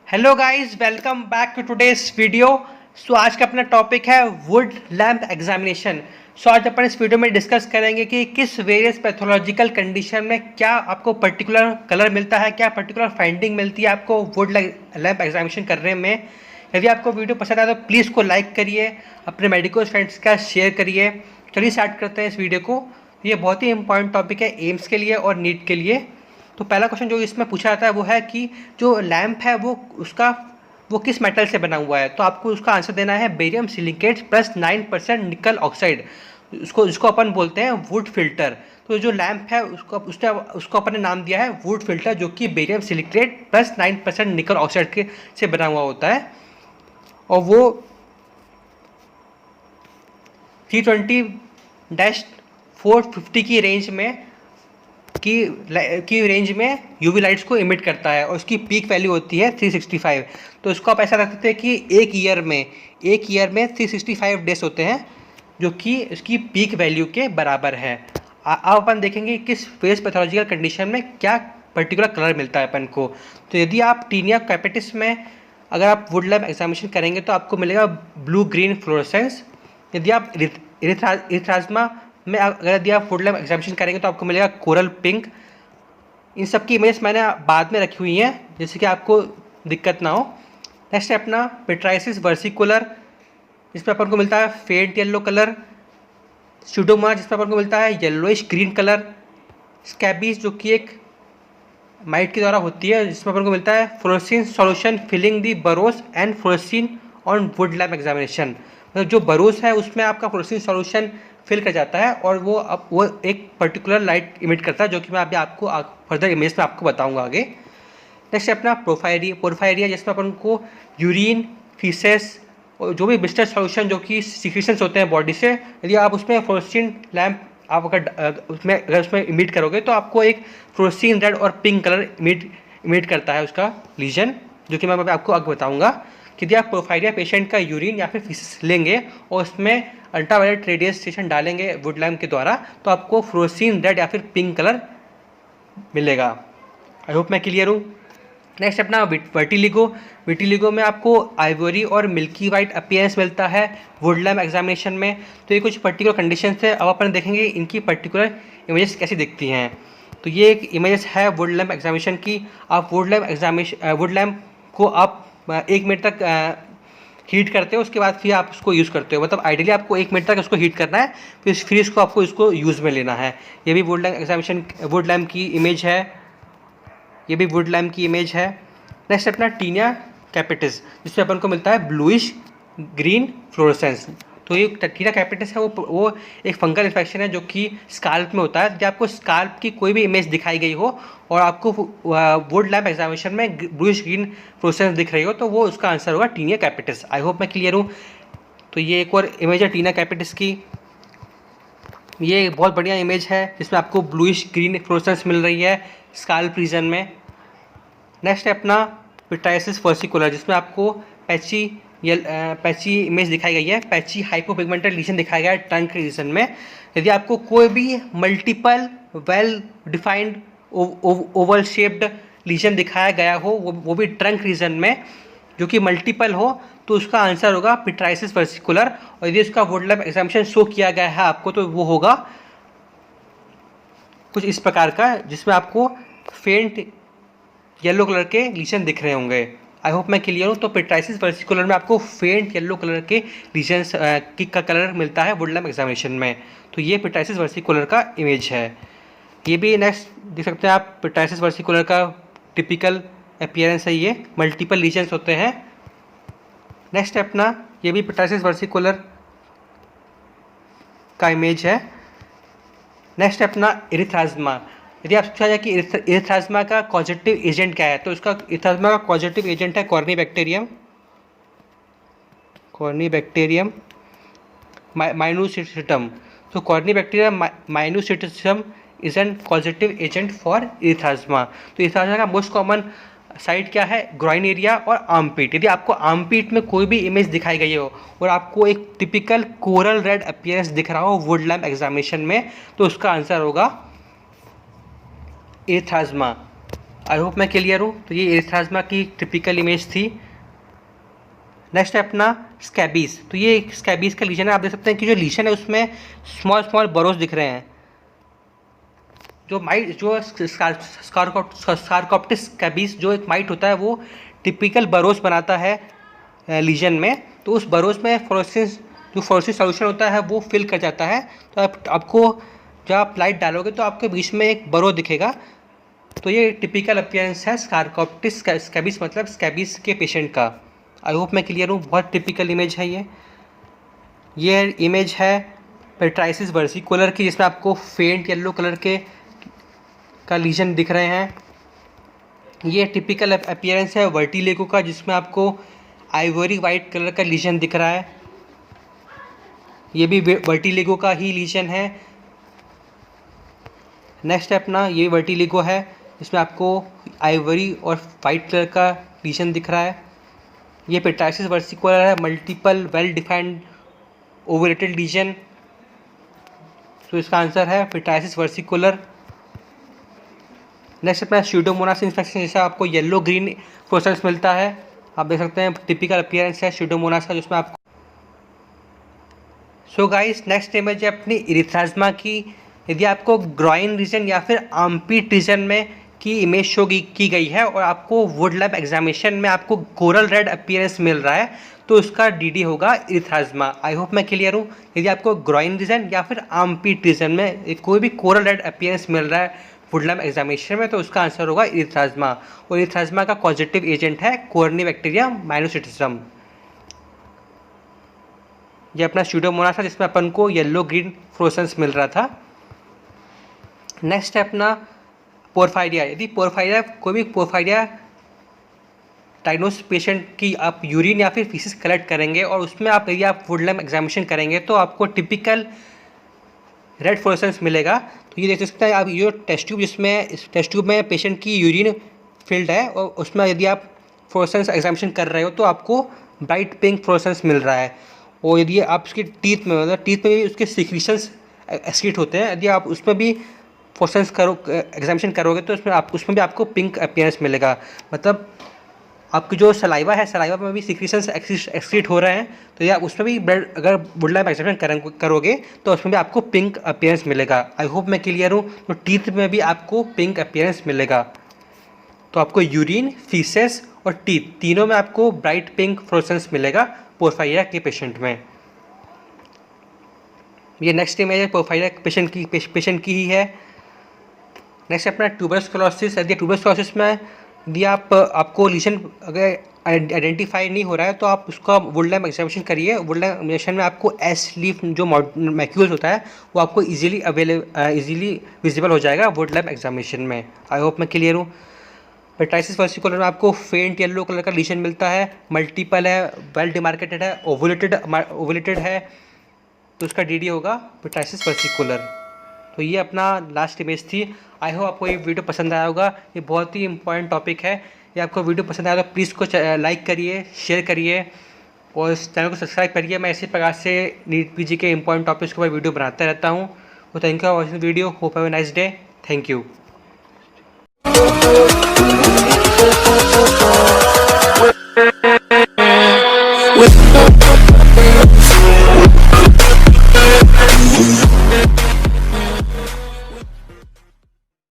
Hello guys, welcome back to today's video. आज का अपना टॉपिक है वुड लैम्प एग्जामिनेशन। आज अपन इस वीडियो में डिस्कस करेंगे कि किस वेरियस पैथोलॉजिकल कंडीशन में क्या आपको पर्टिकुलर कलर मिलता है, क्या पर्टिकुलर फाइंडिंग मिलती है आपको वुड लैम्प एग्जामिनेशन करने में। यदि आपको वीडियो पसंद आए तो प्लीज़ को लाइक करिए, अपने मेडिकल फ्रेंड्स का शेयर करिए। चलिए स्टार्ट करते हैं इस वीडियो को। ये बहुत ही इंपॉर्टेंट टॉपिक है एम्स के लिए और नीट के लिए। तो पहला क्वेश्चन जो इसमें पूछा जाता है वो है कि जो लैंप है वो किस मेटल से बना हुआ है। तो आपको उसका आंसर देना है बेरियम सिलिकेट प्लस 9% निकल ऑक्साइड। उसको अपन बोलते हैं वुड फिल्टर। तो जो लैंप है उसको अपन ने नाम दिया है वुड फिल्टर, जो कि बेरियम सिलिकेट प्लस 9% निकल ऑक्साइड के से बना हुआ होता है। और वो 320-450 की रेंज में यूवी लाइट्स को इमिट करता है और उसकी पीक वैल्यू होती है 365। तो इसको आप ऐसा रख सकते हैं कि एक ईयर में 365 डेज होते हैं, जो कि इसकी पीक वैल्यू के बराबर है। अब अपन देखेंगे किस फेस पैथोलॉजिकल कंडीशन में क्या पर्टिकुलर कलर मिलता है अपन को। तो यदि आप टीनिया कैपिटिस में अगर आप वुड लैम्प एग्जामिनेशन करेंगे तो आपको मिलेगा ब्लू ग्रीन फ्लोरेसेंस। यदि आप इरिथ्राज्मा में अगर यदि आप वुड लैम्प एग्जामिनेशन करेंगे तो आपको मिलेगा कोरल पिंक। इन सब की इमेज मैंने बाद में रखी हुई हैं जिससे कि आपको दिक्कत ना हो। नेक्स्ट है अपना पिट्राइसिस वर्सिकुलर, जिसमें अपन को मिलता है फेंट येलो कलर। स्यूडोमोनास, जिसमें अपन को मिलता है येलोइश ग्रीन कलर। स्कैबीज, जो कि एक माइट के द्वारा होती है, जिसमें अपन को मिलता है fluorescein solution filling the burrows and fluorescein on Wood lamp examination. मतलब जो बरोस है उसमें आपका फ्लोरेसिन सॉल्यूशन फिल कर जाता है और वो एक पर्टिकुलर लाइट इमिट करता है, जो कि मैं अभी आपको फर्दर इमेज में आपको बताऊंगा आगे। नेक्स्ट है अपना पोरफायरिया, जिसमें अपन को यूरिन, फीसेस और जो भी बिस्टर सॉल्यूशन जो कि सीक्रेशंस होते हैं बॉडी से, यदि आप उसमें फ्लोरेसिन लैम्प आप अगर उसमें इमिट करोगे तो आपको एक फ्लोरेसिन रेड और पिंक कलर इमिट करता है उसका लीजन, जो कि मैं आपको आगे बताऊंगा। कि यदि आप पोरफायरिया पेशेंट का यूरिन या फिर फीसेस लेंगे और उसमें अल्ट्रावायलेट रेडिएशन डालेंगे वुड लैम्प के द्वारा तो आपको फ्लोरेसिन रेड या फिर पिंक कलर मिलेगा। आई होप मैं क्लियर हूँ। नेक्स्ट अपना विटिलिगो में आपको आइवरी और मिल्की वाइट अपीयरेंस मिलता है वुड लैम्प एग्जामिनेशन में। तो ये कुछ पर्टिकुलर कंडीशन है। अब अपन देखेंगे इनकी पर्टिकुलर इमेजेस कैसी दिखती हैं। तो ये एक इमेज है वुड लैम्प एग्जामिनेशन की। आप वुड लैम्प को आप 1 मिनट तक हीट करते हो, उसके बाद फिर आप उसको यूज़ करते हो। मतलब आइडियली आपको 1 मिनट तक उसको हीट करना है, फिर इसको यूज़ में लेना है। ये भी वुड लैम्प की इमेज है। ये भी वुड लैम्प की इमेज है। नेक्स्ट अपना टीनिया कैपिटिस, जिसमें अपन को मिलता है ब्लूइश ग्रीन फ्लोरेसेंस। तो ये टीनिया कैपिटिस है वो एक फंगल इन्फेक्शन है जो कि स्काल्प में होता है। जब आपको स्काल्प की कोई भी इमेज दिखाई गई हो और आपको वुड लैम्प एग्जामिनेशन में ब्लूइश ग्रीन फ्लोरेसेंस दिख रही हो तो वो उसका आंसर होगा टीनिया कैपिटिस। आई होप मैं क्लियर हूँ। तो ये एक और इमेज है टीनिया कैपिटिस की। ये बहुत बढ़िया इमेज है जिसमें आपको ब्लूइश ग्रीन फ्लोरेसेंस मिल रही है स्काल्प रीजन में। नेक्स्ट है अपना पिट्राइसिस वर्सिकुलर, जिसमें आपको पैची इमेज दिखाई गई है, पैची हाइपोपिगमेंटेड लीजन दिखाया गया है ट्रंक रीजन में। यदि आपको कोई भी multiple well defined oval shaped lesion दिखाया गया हो, वो भी ट्रंक रीजन में, जो कि मल्टीपल हो, तो उसका आंसर होगा पिट्राइसिस वर्सिकुलर। और यदि उसका वुड लैम्प एग्जामिनेशन शो किया गया है आपको तो वो होगा कुछ इस प्रकार का, जिसमें आपको फेंट येलो कलर के लीजन दिख रहे होंगे। आई होप मैं क्लियर हूँ। तो पिट्राइसिस वर्सिकुलर में आपको फेंट येलो कलर के लीजन्स का कलर मिलता है वुड लैम्प एग्जामिनेशन में। तो ये पिट्राइसिस वर्सिकुलर का इमेज है। ये भी नेक्स्ट देख सकते हैं आप, पिट्राइसिस वर्सिकुलर का टिपिकल अपीयरेंस है। ये मल्टीपल लीजन्स होते हैं। नेक्स्ट है अपना, ये भी पिट्राइसिस वर्सिकुलर का इमेज है। नेक्स्ट है अपना इरिथ्राज्मा। यदि आप पूछा जाए कि इरिथ्राज्मा का कॉजेटिव एजेंट क्या है, तो इसका इरिथ्राज्मा का कॉजेटिव एजेंट है कॉर्नीबैक्टीरियम माइनोसिटम। तो corynebacterium minutissimum is an causative agent for erythrasma. तो इरिथ्राज्मा का मोस्ट कॉमन साइट क्या है, ग्रॉइन एरिया और आर्मपीट। यदि आपको आर्मपीट में कोई भी इमेज दिखाई गई हो और आपको एक टिपिकल कोरल रेड अपीयरेंस दिख रहा हो वुड लैम्प एग्जामिनेशन में, तो उसका आंसर होगा इरिथ्राज्मा। आई होप मैं क्लियर हूँ। तो ये एरिथ्राज्मा की टिपिकल इमेज थी। नेक्स्ट है अपना स्कैबीज। तो ये स्कैबीज का लीजन है, आप देख सकते हैं कि जो लीजन है उसमें स्मॉल स्मॉल बरोज दिख रहे हैं। जो माइट जो स्कारकोप्टिस स्कैबीज जो एक माइट होता है वो टिपिकल बरोज बनाता है लीजन में। तो उस बरोज में फ्लोरोसिस सॉल्यूशन होता है वो फिल कर जाता है। तो आपको जब आप लाइट डालोगे तो आपके बीच में एक बरो दिखेगा। तो ये टिपिकल अपीयरेंस है स्कारकोप्टिस स्कैबीज मतलब स्कैबीज के पेशेंट का। आई होप मैं क्लियर हूँ। बहुत टिपिकल इमेज है ये इमेज है पेट्राइसिस वर्सिकुलर की, जिसमें आपको फेंट येलो कलर के का लीजन दिख रहे हैं। ये टिपिकल अपीयरेंस है वर्टिलेगो का, जिसमें आपको आइवरी वाइट कलर का लीजन दिख रहा है। ये भी वर्टिलेगो का ही लीजन है। नेक्स्ट है अपना ये वर्टिलेगो है, इसमें आपको आइवरी और वाइट कलर का लीजन दिख रहा है। ये पेट्राइसिस वर्सिकुलर है, मल्टीपल वेल डिफाइंड ओवलेटेड लीजन। तो इसका आंसर है पेट्राइसिस वर्सिकुलर। नेक्स्ट अपना स्यूडोमोनास इन्फेक्शन, जैसा आपको येलो ग्रीन फ्लोरेसेंस मिलता है। आप देख सकते हैं टिपिकल अपीयरेंस है स्यूडोमोनास का, जिसमें आपको सो गाइस नेक्स्ट इमेज है अपनी एरिथ्राज्मा की। यदि आपको ग्रॉइन रीजन या फिर आर्मपिट रीजन में की इमेज शो की गई है और आपको वुड लैब एग्जामिनेशन में आपको कोरल रेड अपीयरेंस मिल रहा है तो उसका डीडी होगा एरिथ्राज्मा। आई होप मैं क्लियर हूँ। यदि आपको ग्रॉइन रीजन या फिर आर्मपिट रीजन में कोई भी कोरल रेड अपीयरेंस मिल रहा है वुड लैब एग्जामिनेशन में तो उसका आंसर होगा एरिथ्राज्मा। और एरिथ्राज्मा का पॉजिटिव एजेंट है कोर्निबैक्टीरिया माइनोसिटिज्म। ये अपना स्यूडोमोनास था जिसमें अपन को येलो ग्रीन फ्लोरेसेंस मिल रहा था। नेक्स्ट है अपना पोरफायरिया। यदि पोरफायरिया कोई भी पोरफायरिया डायग्नोस पेशेंट की आप यूरिन या फिर फीसिस कलेक्ट करेंगे और उसमें आप यदि आप वुड लैब एग्जामिनेशन करेंगे तो आपको टिपिकल रेड फ्लोरेसेंस मिलेगा। तो ये देख सकते हैं आप, ये टेस्ट ट्यूब जिसमें इस टेस्ट ट्यूब में पेशेंट की यूरिन फिल्ड है और उसमें यदि आप फ्लोरेसेंस एग्जामिनेशन कर रहे हो तो आपको ब्राइट पिंक फ्लोरेसेंस मिल रहा है। और यदि आप उसकी टीथ में मतलब टीथ में भी उसके सिक्रीशंस एक्सक्रीट होते हैं, यदि आप उसमें भी फ्लोरेसेंस एग्जामिनेशन करोगे तो उसमें भी आपको पिंक अपीयरेंस मिलेगा। मतलब आपकी जो सलाइवा है, सलाइवा में भी सिक्रीशंस एक्सक्रीट हो रहे हैं, तो ये आप उसमें भी ब्लड अगर वुड लैब एग्जामिनेशन करोगे तो उसमें भी आपको पिंक अपीयरेंस मिलेगा। आई होप मैं क्लियर हूँ। तो टीथ में भी आपको पिंक अपीयरेंस मिलेगा। तो आपको यूरिन, फीसेस और टीथ तीनों में आपको ब्राइट पिंक फ्लोरेसेंस मिलेगा पोरफायरिया के पेशेंट में। ये नेक्स्ट इमेज है पोरफायरिया पेशेंट की ही है। नेक्स्ट अपना ट्यूबरक्लोसिस। यदि ट्यूबरक्लोसिस में यदि आपको लीजन अगर आइडेंटिफाई नहीं हो रहा है तो आप उसका वुड लैब एग्जामिनेशन करिए। वुड लैब एग्जामिनेशन में आपको एस लीफ जो मैक्यूल्स होता है वो आपको इजीली विजिबल हो जाएगा वुड लैब एग्जामिनेशन में। आई होप मैं क्लियर हूँ। पेट्राइसिस वर्सिकुलर में आपको फेंट येलो कलर का लीजन मिलता है, मल्टीपल है, वेल डिमार्केटेड है, ओवुलेटेड है, तो उसका डीडी होगा पेट्राइसिस वर्सिकुलर। तो ये अपना लास्ट इमेज थी। आई होप आपको ये वीडियो पसंद आया होगा। ये बहुत ही इंपॉर्टेंट टॉपिक है। ये आपको वीडियो पसंद आया तो प्लीज़ को लाइक करिए, शेयर करिए और इस चैनल को सब्सक्राइब करिए। मैं इसी प्रकार से नीट पीजी के इंपॉर्टेंट टॉपिक्स के ऊपर वीडियो बनाता रहता हूँ। तो thank you for watching video. Hope have a nice day. Thank you. With